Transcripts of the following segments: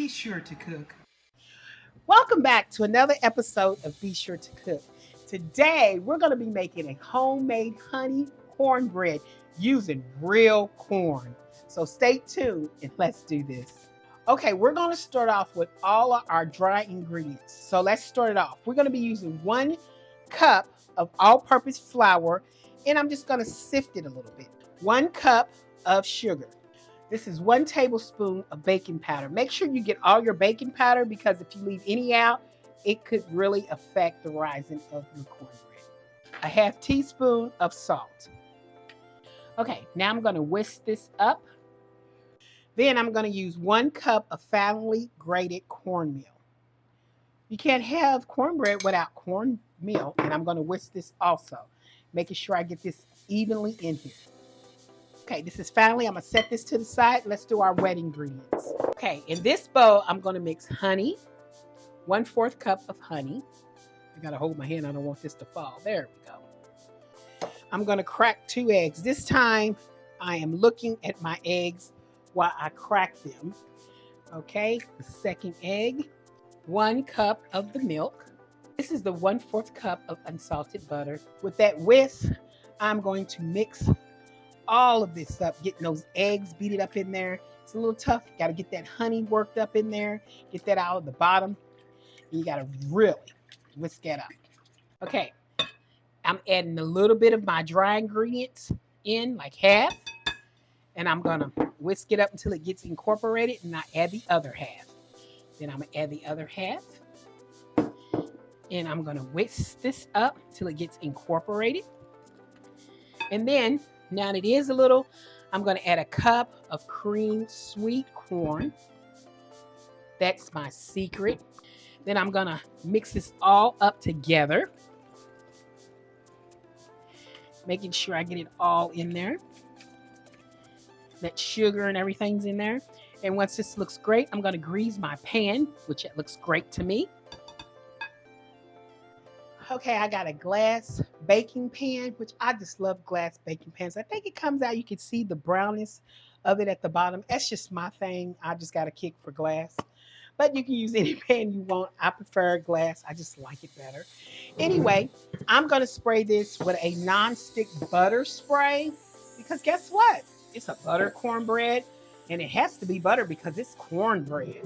Be sure to cook. Welcome back to another episode of Be Sure to Cook. Today, we're going to be making a homemade honey cornbread using real corn. So stay tuned and let's do this. Okay, we're going to start off with all of our dry ingredients. So let's start it off. We're going to be using 1 cup of all-purpose flour, and I'm just going to sift it a little bit. 1 cup of sugar. This is 1 tablespoon of baking powder. Make sure you get all your baking powder because if you leave any out, it could really affect the rising of your cornbread. A 1/2 teaspoon of salt. Okay, now I'm going to whisk this up. Then I'm going to use 1 cup of finely grated cornmeal. You can't have cornbread without cornmeal, and I'm going to whisk this also, making sure I get this evenly in here. Okay, this is finally, I'm going to set this to the side. Let's do our wet ingredients. Okay, in this bowl, I'm going to mix honey, 1/4 cup of honey. I got to hold my hand. I don't want this to fall. There we go. I'm going to crack 2 eggs. This time, I am looking at my eggs while I crack them. Okay, the second egg, 1 cup of the milk. This is the 1/4 cup of unsalted butter. With that whisk, I'm going to mix all of this up, getting those eggs beat up in there. It's a little tough. You got to get that honey worked up in there, get that out of the bottom. And you got to really whisk that up. Okay, I'm adding a little bit of my dry ingredients in, like half, and I'm going to whisk it up until it gets incorporated, and I add the other half. Then I'm going to add the other half, and I'm going to whisk this up till it gets incorporated. And then, now it is a little, I'm going to add a cup of creamed sweet corn. That's my secret. Then I'm going to mix this all up together, making sure I get it all in there. That sugar and everything's in there. And once this looks great, I'm going to grease my pan, which it looks great to me. Okay, I got a glass baking pan, which I just love glass baking pans. I think it comes out, you can see the brownness of it at the bottom. That's just my thing. I just got a kick for glass. But you can use any pan you want. I prefer glass. I just like it better. Anyway, I'm going to spray this with a non-stick butter spray because guess what? It's a butter cornbread, and it has to be butter because it's cornbread.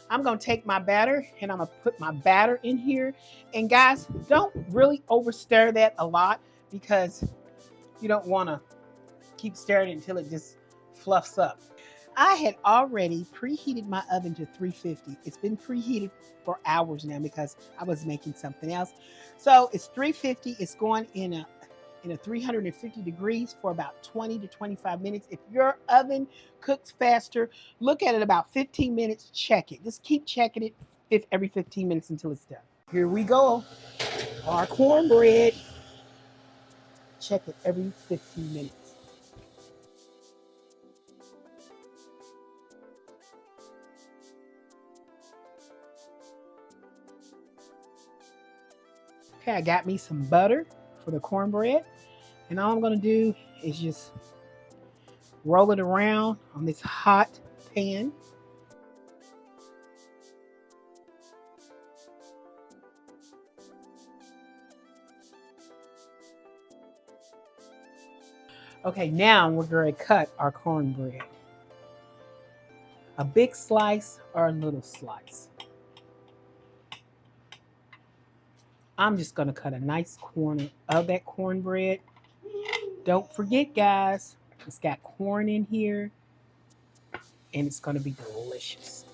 I'm going to take my batter and I'm going to put my batter in here. And guys, don't really over stir that a lot because you don't want to keep stirring it until it just fluffs up. I had already preheated my oven to 350. It's been preheated for hours now because I was making something else. So it's 350. It's going in a 350 degrees for about 20 to 25 minutes. If your oven cooks faster, look at it about 15 minutes, check it. Just keep checking it every 15 minutes until it's done. Here we go. Our cornbread. Check it every 15 minutes. Okay, I got me some butter for the cornbread. And all I'm going to do is just roll it around on this hot pan. Okay, now we're going to cut our cornbread. A big slice or a little slice. I'm just going to cut a nice corner of that cornbread. Don't forget, guys, it's got corn in here, and it's going to be delicious.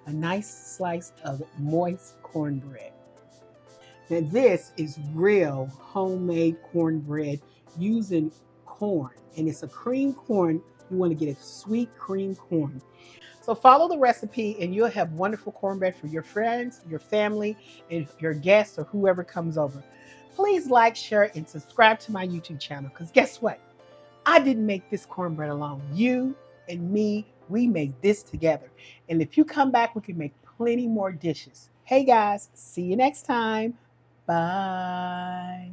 A nice slice of moist cornbread. Now this is real homemade cornbread using corn, and it's a cream corn. You want to get a sweet cream corn. So follow the recipe and you'll have wonderful cornbread for your friends, your family, and your guests or whoever comes over. Please like, share, and subscribe to my YouTube channel because guess what? I didn't make this cornbread alone. You and me, we made this together. And if you come back, we can make plenty more dishes. Hey guys, see you next time. Bye.